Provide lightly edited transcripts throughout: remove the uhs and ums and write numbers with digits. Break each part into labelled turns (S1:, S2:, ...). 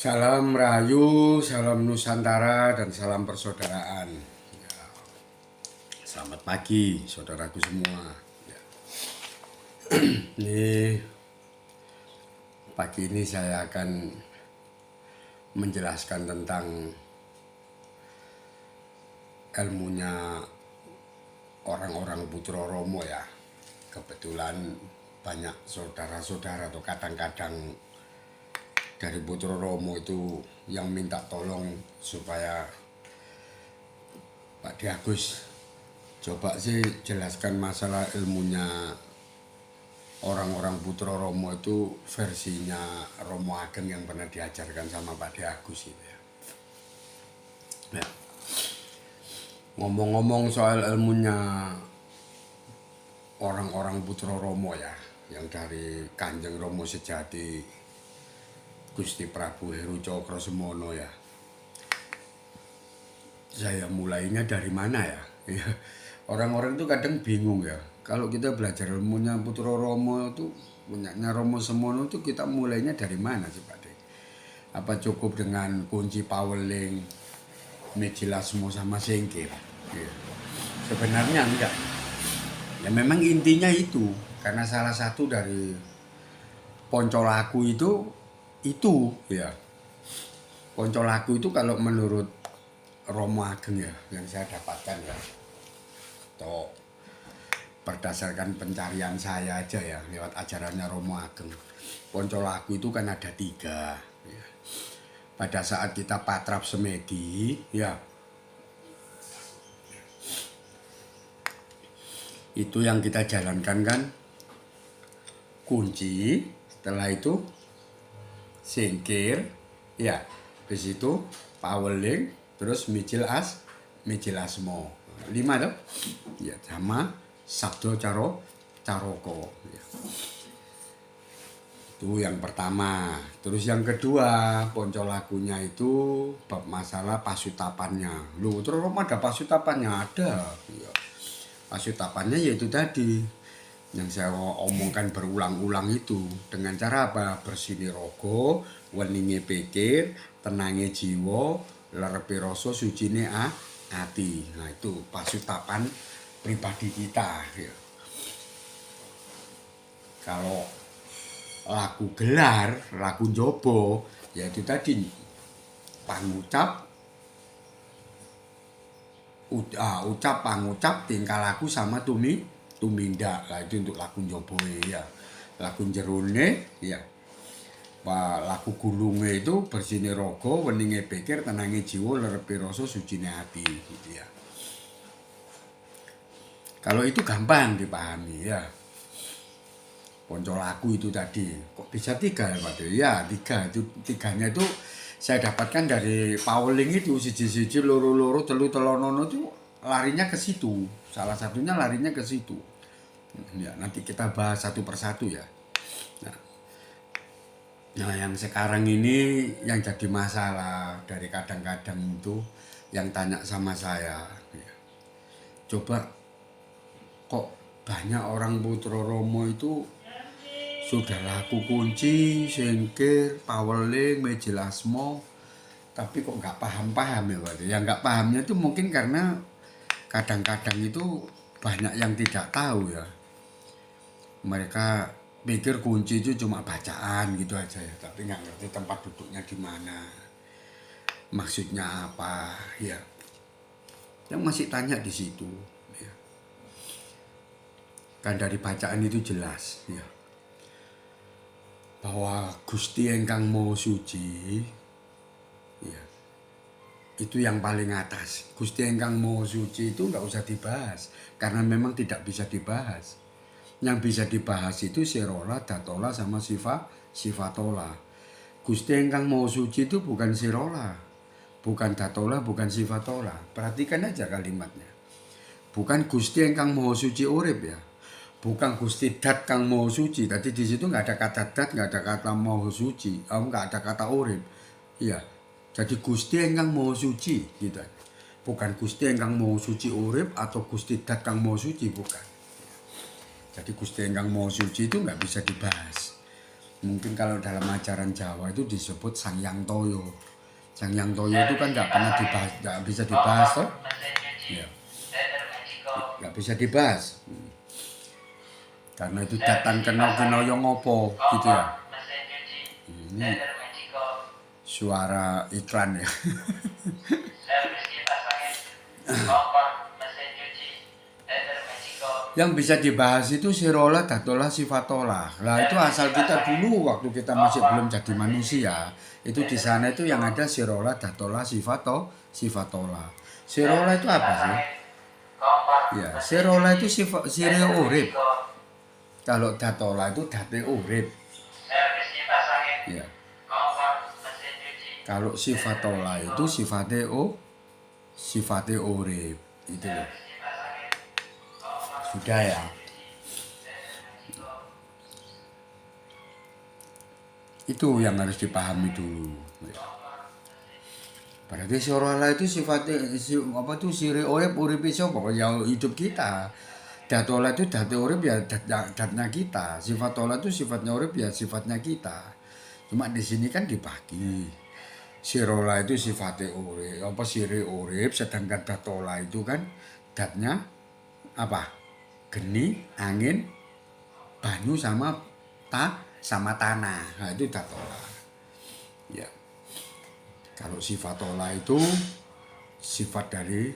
S1: Salam Rahayu, salam Nusantara, dan salam persaudaraan. Ya, selamat pagi, saudaraku semua. Ya, ini pagi ini saya akan menjelaskan tentang ilmunya orang-orang Putra Romo ya. Kebetulan banyak saudara-saudara atau kadang-kadang dari Putra Romo itu yang minta tolong supaya Pak Diagus coba sih jelaskan masalah ilmunya orang-orang Putra Romo itu versinya Romo Ageng yang pernah diajarkan sama Pak Diagus itu ya. Ya. Ngomong-ngomong soal ilmunya orang-orang Putra Romo ya, yang dari Kanjeng Romo Sejati Gusti Prabu Heru Cokrosemono ya. Saya mulainya dari mana ya? Orang-orang itu kadang bingung ya. Kalau kita belajar ilmunya Putra Romo itu, punyanya Romo Semono itu kita mulainya dari mana sih Pak De? Apa cukup dengan kunci Paweling, Mejilasmo sama Singkir? Ya. Sebenarnya enggak. Ya memang intinya itu, karena salah satu dari Poncolaku itu ya. Poncolaku itu kalau menurut Romo Ageng ya, yang saya dapatkan ya, atau berdasarkan pencarian saya aja ya, lewat ajarannya Romo Ageng, Poncolaku itu kan ada 3 ya. Pada saat kita patrap semedi ya, itu yang kita jalankan kan kunci, setelah itu singkir ya, di situ Paweling, terus Mijilasmo 5 tuh ya, sama Sabdo Caroko ya. Itu yang pertama. Terus yang kedua, Poncolakunya itu bab masalah pasutapannya. Loh, terus Roma ada pasutapannya? Ada ya. Pasutapannya yaitu tadi yang saya omongkan berulang-ulang itu, dengan cara apa? Bersinirogo, weninge pikir, tenange jiwa, lerepe rasa, sucine ati. Nah itu pasutapan pribadi kita ya. Kalau laku gelar, laku jobo, yaitu tadi pangucap, ucap pangucap, tingkah laku sama tumindak. Lah itu untuk laku joboe ya. Laku jerone ya. Laku gulunge itu bersine rogo, weninge pikir, tenange jiwa, lerepe rasa, sucine hati gitu ya. Kalau itu gampang dipahami ya. Poncolaku itu tadi, kok bisa 3 ya Pak De? Ya 3, itu 3-nya itu saya dapatkan dari Paweling itu, siji-siji, loro-loro, telu-telonono itu larinya ke situ. Salah satunya larinya ke situ. Ya, nanti kita bahas satu persatu ya. Nah, yang sekarang ini yang jadi masalah dari kadang-kadang itu yang tanya sama saya, ya, coba kok banyak orang Putra Romo itu sudah laku kunci, singkir, Paweling, Mejilasmo, tapi kok nggak paham-paham ya Pak. Yang nggak pahamnya itu mungkin karena kadang-kadang itu banyak yang tidak tahu ya. Mereka pikir kunci itu cuma bacaan gitu aja ya, tapi nggak ngerti tempat duduknya di mana, maksudnya apa ya. Yang masih tanya di situ ya. Kan dari bacaan itu jelas ya, bahwa Gusti Engkang Maha Suci ya, itu yang paling atas. Gusti Engkang Maha Suci itu nggak usah dibahas, karena memang tidak bisa dibahas. Yang bisa dibahas itu Sirola, Datola, sama Sifatola. Gusti Engkang Maha Suci itu bukan Sirola, bukan Datola, bukan Sifatola. Perhatikan aja kalimatnya. Bukan Gusti Engkang Maha Suci urip ya. Bukan Gusti Dat Kang Maha Suci. Tadi di situ nggak ada kata Dat, nggak ada kata Maha Suci, nggak ada kata urip. Iya. Jadi Gusti Engkang Maha Suci gitu. Bukan Gusti Engkang Maha Suci urip atau Gusti Dat Kang Maha Suci, bukan. Jadi Gusti Engkang Maha Suci itu nggak bisa dibahas. Mungkin kalau dalam ajaran Jawa itu disebut Sangyang Toyo. Sangyang Toyo itu kan nggak pernah dibahas, nggak bisa dibahas toh. Ya, nggak bisa dibahas. Karena itu datang kena yang ngopo gitu ya. Ini suara iklan ya. Yang bisa dibahas itu sirola, datola, sifatola. Lah itu asal kita dulu waktu kita masih belum jadi manusia, itu di sana itu yang ada sirola, datola, sifatola. Sirola itu apa sih? Ya, sirola itu sire urip. Kalau datola itu date urip. Ya. Kalau sifatola itu sifate urip. Itu loh. Sudah ya. Itu yang harus dipahami dulu. Berarti sirola itu sifatnya apa tuh sire urip iso pokoknya hidup kita. Datola itu date urip ya datnya kita. Sifatola itu sifatnya urip ya sifatnya kita. Cuma di sini kan dibagi. Sirola itu sifatnya urip, apa sire urip, sedangkan datola itu kan datnya apa? Geni, angin, banyu sama tanah. Nah, itu datola. Ya. Kalau sifatola itu sifat dari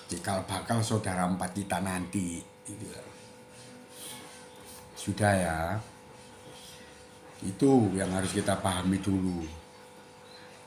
S1: cikal bakal saudara empat kita nanti. Gitu. Sudah ya. Itu yang harus kita pahami dulu.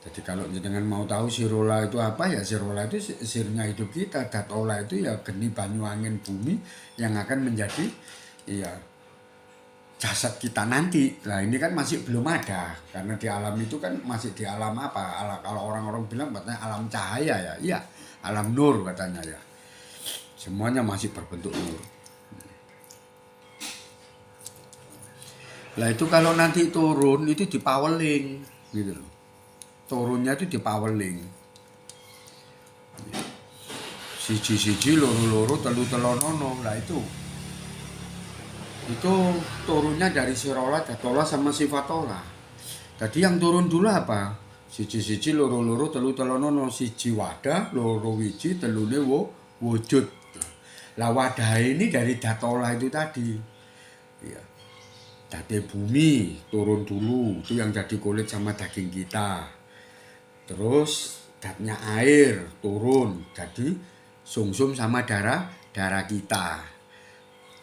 S1: Jadi kalau jenengan mau tahu sirola itu apa ya, sirola itu sirnya hidup kita, datola itu ya geni, banyu, angin, bumi yang akan menjadi ya jasad kita nanti. Nah ini kan masih belum ada karena di alam itu kan masih di alam apa? Kalau orang-orang bilang katanya alam cahaya ya, iya alam nur katanya ya. Semuanya masih berbentuk nur. Lah itu kalau nanti turun itu dipaweling gitu loh. Turunnya itu dipaweling. Siji-siji, loro-loro, telu-telonono. Lah itu turunnya dari sirola, datola sama sifatola. Tadi yang turun dulu apa? Siji-siji, loro-loro, telu-telonono. Siji wadah, loro wiji, telune wujud. Lah wadah ini dari datola itu tadi. Ya. Date bumi turun dulu, itu yang jadi kulit sama daging kita. Terus datnya air turun, jadi sungsum sama darah kita.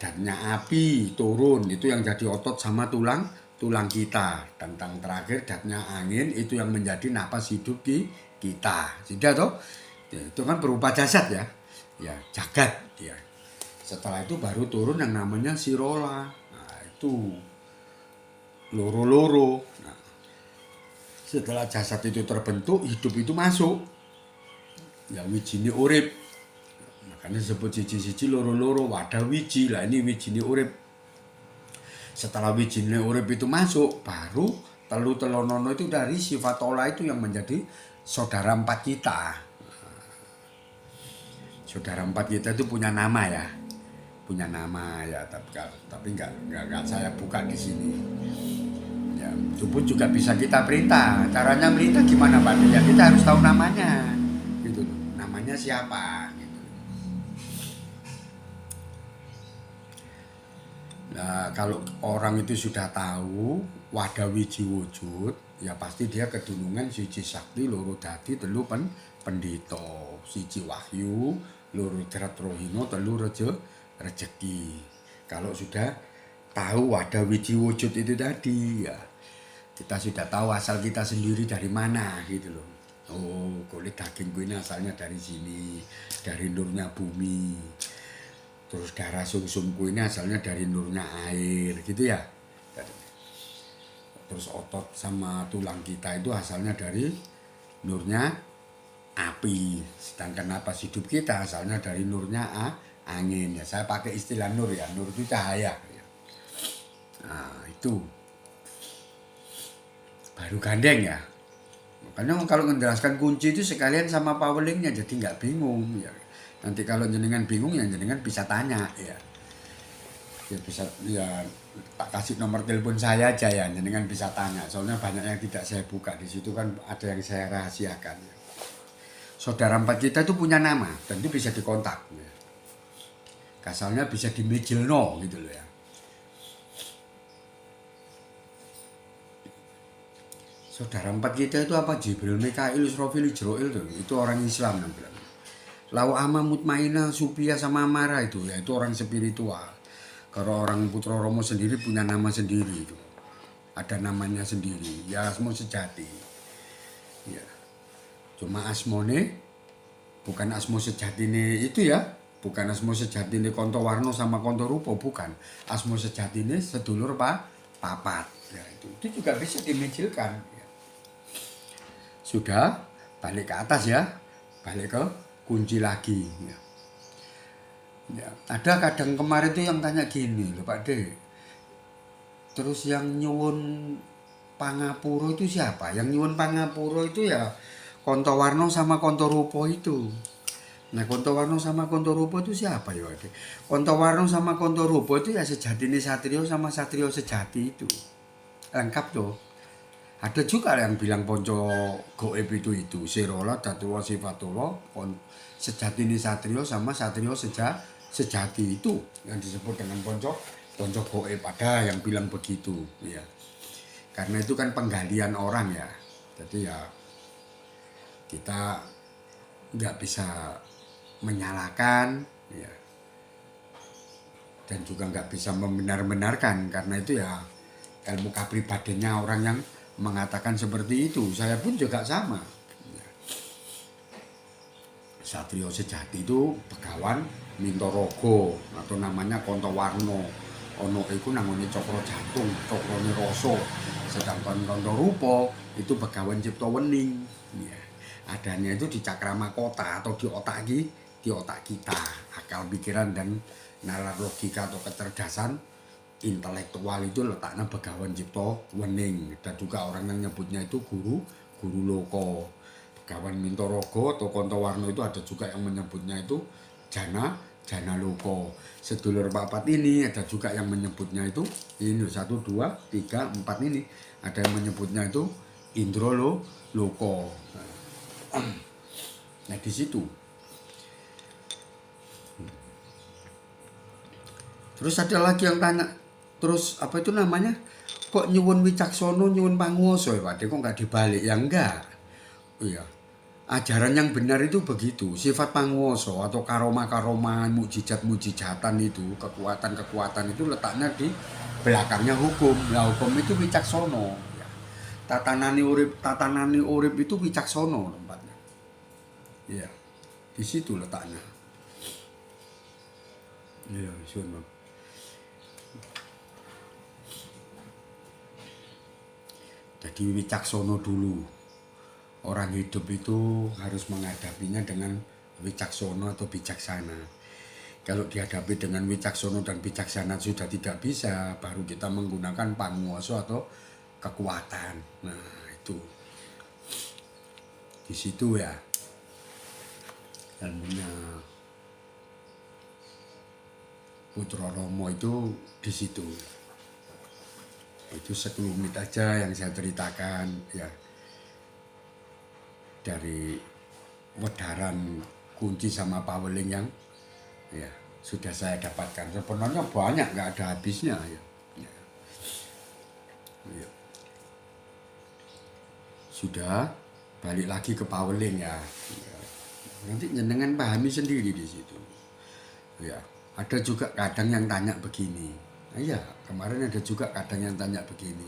S1: Datnya api turun, itu yang jadi otot sama tulang kita. Tentang terakhir datnya angin, itu yang menjadi napas hidup kita. Sudah toh? Itu kan berupa jasad ya. Ya, jagat ya. Setelah itu baru turun yang namanya sirola. Nah, itu loro-loro. Nah, setelah jasad itu terbentuk, hidup itu masuk. Ya wijine urip. Makanya disebut siji-siji, loro-loro, wadah wiji. Lah ini wijine urip. Setelah wijine urip itu masuk, baru telu-telonono itu dari sifatola itu yang menjadi saudara empat kita. Saudara empat kita itu punya nama ya. Punya nama ya, tapi enggak saya buka di sini. Ya, itu pun juga bisa kita perintah. Caranya perintah gimana Pak? Ya kita harus tahu namanya. Gitu. Namanya siapa? Gitu. Nah, kalau orang itu sudah tahu wadah wiji wujud, ya pasti dia kedunungan siji sakti, loro dadi, telu pendito, siji wahyu, loro rohino, telu rezeki. Kalau sudah tahu wadah wiji wujud itu tadi, ya kita sudah tahu asal kita sendiri dari mana gitu loh. Oh, kulit dagingku ini asalnya dari sini, dari nurnya bumi. Terus darah sumsumku ini asalnya dari nurnya air gitu ya. Terus otot sama tulang kita itu asalnya dari nurnya api. Sedangkan napas hidup kita asalnya dari nurnya angin. Ya saya pakai istilah nur ya, nur itu cahaya. Nah itu baru gandeng ya. Makanya kalau menjelaskan kunci itu sekalian sama powerlingnya jadi nggak bingung ya. Nanti kalau jenengan bingung ya jenengan bisa tanya ya. Ya bisa ya tak kasih nomor telepon saya aja ya, jenengan bisa tanya. Soalnya banyak yang tidak saya buka di situ kan ada yang saya rahasiakan. Saudara empat kita itu punya nama dan itu bisa dikontak. Ya. Kasalnya bisa dimejilno gitu loh ya. Saudara empat kita itu apa? Jibril, Mikail, Israfil, Israil itu orang Islam yang bilang. Lau ama mutmainah, supia sama amara itu ya itu orang spiritual. Kalau orang Putra Romo sendiri punya nama sendiri itu. Ada namanya sendiri, ya Asmo Sejati. Ya. Cuma Asmone bukan Asmo Sejati ini itu ya. Bukan Asmo Sejati ini Konto Warno sama Konto Rupo, bukan. Asmo Sejati ini sedulur papat. Ya, itu juga bisa dimicilkan. Ya. Sudah, balik ke atas ya. Balik ke kunci lagi. Ya. Ya, ada kadang kemarin tuh yang tanya gini loh Pak D. Terus yang nyuwun Pangapuro itu siapa? Yang nyuwun Pangapuro itu ya Kontowarno sama Kontorupo itu. Nah Kontowarno sama Kontorupo itu siapa ya Pak D? Kontowarno sama Kontorupo itu ya Sejatine Satrio sama Satrio Sejati itu. Lengkap tuh. Ada juga yang bilang Ponco Goib itu Sirola, Datuwa, Sifatullah, Sejatine Satrio sama Satrio Sejati itu yang disebut dengan Ponco Goib. Ada yang bilang begitu ya. Karena itu kan penggalian orang ya. Jadi ya kita nggak bisa menyalahkan ya. Dan juga nggak bisa membenar-benarkan karena itu ya ilmu kepribadiannya orang yang mengatakan seperti itu. Saya pun juga sama. Satrio Sejati itu Begawan Mintorogo atau namanya Kontowarno. Ono iku nangone Cokro Jantung, Cokrone Roso. Sedangkan Kontorupo itu Begawan Cipta Wening. Ya. Adanya itu di Cakramahkota atau di otak kita, akal pikiran dan nalar logika atau kecerdasan intelektual itu letaknya Begawan Cipta Wening. Dan juga orang yang nyebutnya itu guru loko. Begawan Mintorogo atau Kontowarno itu ada juga yang menyebutnya itu Jana Loko. Sedulur papat ini ada juga yang menyebutnya itu ini 1, 2, 3, 4 ini ada yang menyebutnya itu Indro Loko. Nah di situ. Terus ada lagi yang tanya, terus apa itu namanya? Kok nyuwun wicaksono, nyuwun panguwasa ya Pak D, kok nggak dibalik? Ya enggak. Iya. Ajaran yang benar itu begitu. Sifat panguwasa atau karomah-karomahan, mujizat-mujizatan itu, kekuatan-kekuatan itu letaknya di belakangnya hukum. Nah, hukum itu wicaksono. Ya. Tatanani urip itu wicaksono tempatnya. Iya. Di situ letaknya. Iya, suwun. Jadi wicaksono dulu. Orang hidup itu harus menghadapinya dengan wicaksono atau bijaksana. Kalau dihadapi dengan wicaksono dan bijaksana sudah tidak bisa, baru kita menggunakan panguwasa atau kekuatan. Nah itu di situ ya ilmunya Putra Romo itu di situ. Itu sekelumit aja yang saya ceritakan ya. Dari wedaran kunci sama paweling yang ya sudah saya dapatkan. Sebenarnya banyak, nggak ada habisnya ya. Ya. Sudah balik lagi ke paweling ya. Nanti jenengan pahami sendiri di situ. Ya, ada juga kadang yang tanya begini. Iya, kemarin ada juga kadang yang tanya begini.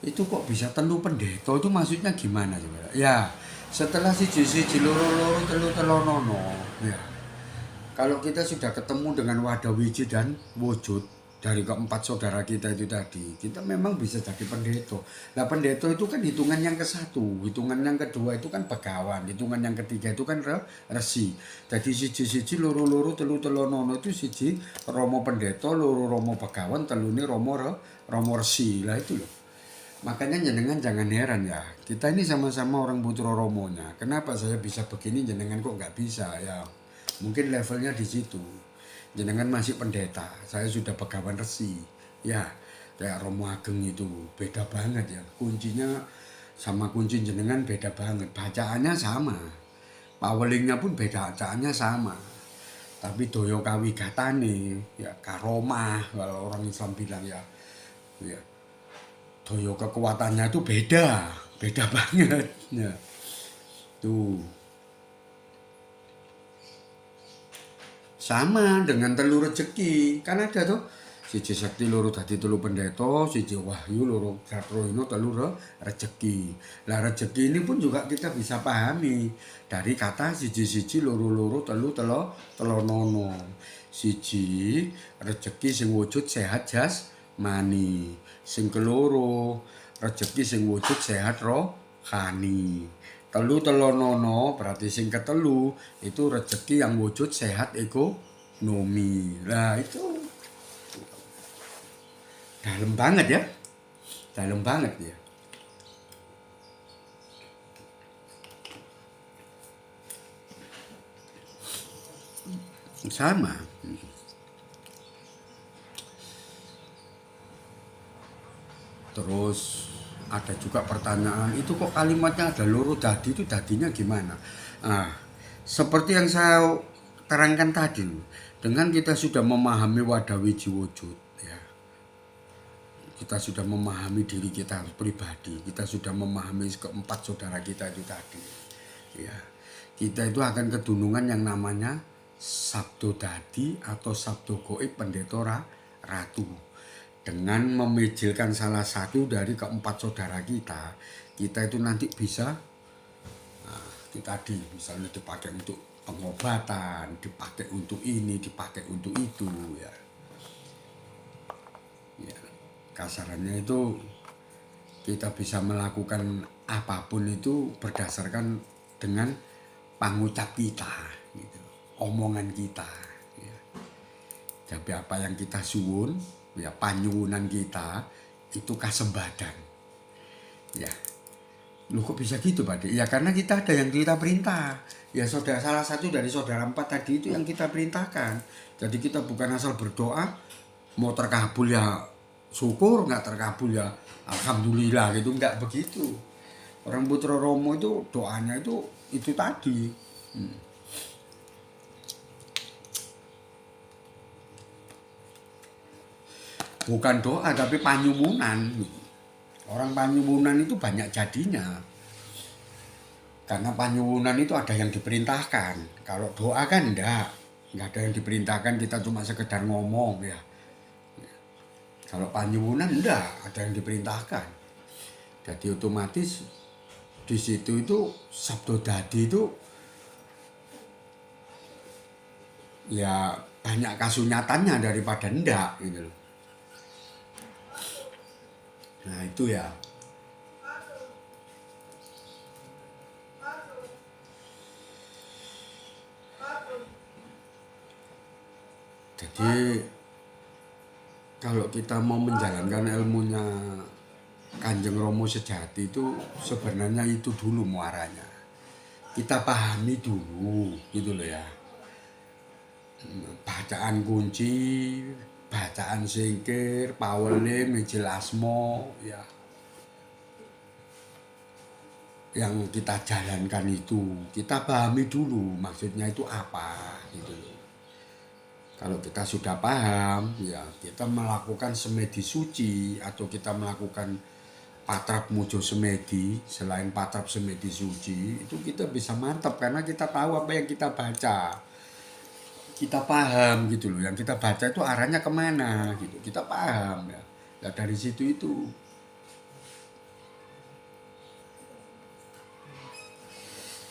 S1: Itu kok bisa telu pendeta itu maksudnya gimana coba? Ya, setelah siji loro telu ya. Kalau kita sudah ketemu dengan wadah wiji dan wujud dari keempat saudara kita itu tadi, kita memang bisa jadi pendeta. Nah, pendeta itu kan hitungan yang ke-1, hitungan yang kedua itu kan Begawan, hitungan yang ketiga itu kan resi. Jadi siji loro telu itu siji Romo pendeta, loro Romo Begawan, telune Romo resi. Lah itu loh. Makanya jenengan jangan heran ya, kita ini sama-sama orang Putra Romonya. Kenapa saya bisa begini, jenengan kok nggak bisa ya? Mungkin levelnya di situ. jenengan masih pendeta, saya sudah begawan resi. Ya, kayak Romo Ageng itu beda banget ya. Kuncinya sama kunci jenengan beda banget. Bacaannya sama. Pawelingnya pun beda, bacaannya sama. Tapi doyo kawigatane, ya karomah kalau orang Islam bilang ya. Ya, doyo kekuatannya itu beda, beda banget. Ya, tuh. Sama dengan telur rezeki. Kan ada tuh siji sekti loro dadi telu pendeta, siji wahyu loro satrohina telu rezeki. Lah rezeki ini pun juga kita bisa pahami dari kata siji-siji loro-loro telu telonono. Siji rezeki sing wujud sehat jasmani. Sing keloro rezeki sing wujud sehat rohani. Telu telonono berarti sing ketelu itu rezeki yang wujud sehat ekonomi. Lah itu dalam banget ya. Dalam banget ya. Sama. Terus ada juga pertanyaan, itu kok kalimatnya ada loro dadi, itu dadinya gimana? Nah, seperti yang saya terangkan tadi, dengan kita sudah memahami wadawi wujud, ya, kita sudah memahami diri kita pribadi, kita sudah memahami keempat saudara kita itu tadi, ya, kita itu akan kedunungan yang namanya Sabdo Dadi atau Sabdo Goib Pendeta Ratu. Dengan memijilkan salah satu dari keempat saudara kita itu nanti bisa, nah, itu tadi misalnya dipakai untuk pengobatan, dipakai untuk ini, dipakai untuk itu, ya. Ya, kasarannya itu kita bisa melakukan apapun itu berdasarkan dengan pangucap kita, gitu, omongan kita. Ya. Tapi apa yang kita suwun, ya panyuwunan kita itu kasembadan. Ya, lu kok bisa gitu Pak? Ya karena kita ada yang kita perintah. Ya salah satu dari saudara 4 tadi itu yang kita perintahkan. Jadi kita bukan asal berdoa, mau terkabul ya syukur, nggak terkabul ya alhamdulillah gitu, nggak begitu. Orang Putra Romo itu doanya itu tadi. Bukan doa tapi panyuwunan. Orang panyuwunan itu banyak jadinya. Karena panyuwunan itu ada yang diperintahkan. Kalau doa kan enggak ada yang diperintahkan, kita cuma sekedar ngomong ya. Kalau panyuwunan enggak, ada yang diperintahkan. Jadi otomatis di situ itu Sabdo Dadi itu ya banyak kasunyatannya daripada enggak gitu loh. Nah itu ya. Jadi kalau kita mau menjalankan ilmunya Kanjeng Romo sejati itu sebenarnya itu dulu muaranya. Kita pahami dulu gitu loh ya. Bacaan kunci, bacaan singkir, pawele, mijil asmo, ya. Yang kita jalankan itu, kita pahami dulu maksudnya itu apa gitu loh. Kalau kita sudah paham, ya kita melakukan semedi suci atau kita melakukan patrap mujo semedi, selain patrap semedi suci, itu kita bisa mantap karena kita tahu apa yang kita baca. Kita paham gitu loh, yang kita baca itu arahnya kemana gitu, kita paham ya. Ya dari situ itu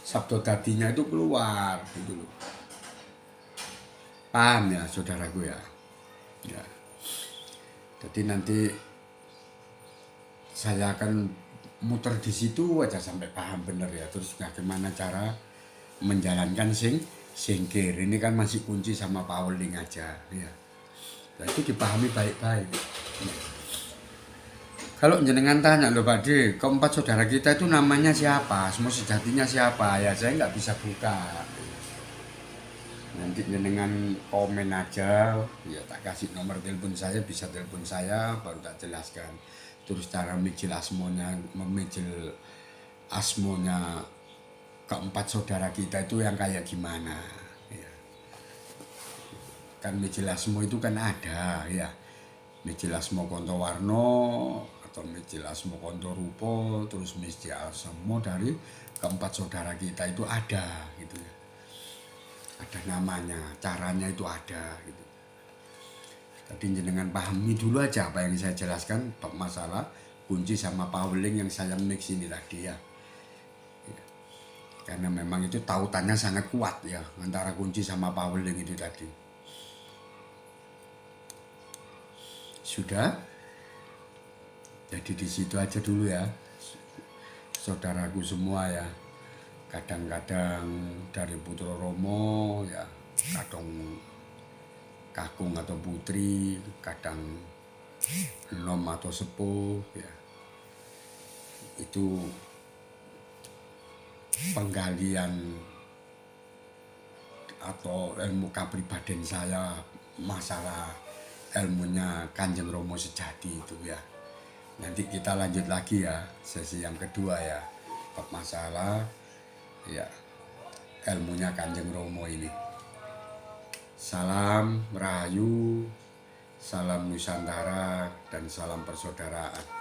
S1: Sabdo Dadinya itu keluar gitu loh. Paham ya saudaraku ya. Ya. Jadi nanti saya akan muter di situ aja sampai paham bener ya. Terus bagaimana cara menjalankan singkir. Ini kan masih kunci sama Pauling aja ya. Nah, itu dipahami baik-baik. Kalau jenengan tanya loh Pak D, keempat saudara kita itu namanya siapa? Semua sejatinya siapa? Ya saya nggak bisa buka. Nanti jenengan komen aja, ya tak kasih nomor telepon saya, bisa telepon saya, baru tak jelaskan. Terus cara memijil asmonya keempat saudara kita itu yang kayak gimana. Ya. Kan mijil asmo itu kan ada ya. Mijil asmo Kontowarno atau mijil asmo Kontorupo, terus mijil asmo dari keempat saudara kita itu ada gitu ya. Ada namanya, caranya itu ada gitu. Tadi jenengan pahami dulu aja apa yang saya jelaskan masalah kunci sama Pauling yang saya mix ini tadi ya. Karena memang itu tautannya sangat kuat ya antara kunci sama Pauling itu tadi. Sudah? Jadi di situ aja dulu ya. Saudaraku semua ya. Kadang-kadang dari Putra Romo ya, kadang kakung atau putri, kadang nom atau sepuh ya. Itu penggalian atau ilmu kepribadian saya masalah ilmunya Kanjeng Romo sejati itu ya. Nanti kita lanjut lagi ya sesi yang kedua ya, masalah ya ilmunya Kanjeng Romo ini. Salam Rahayu, salam Nusantara, dan salam persaudaraan.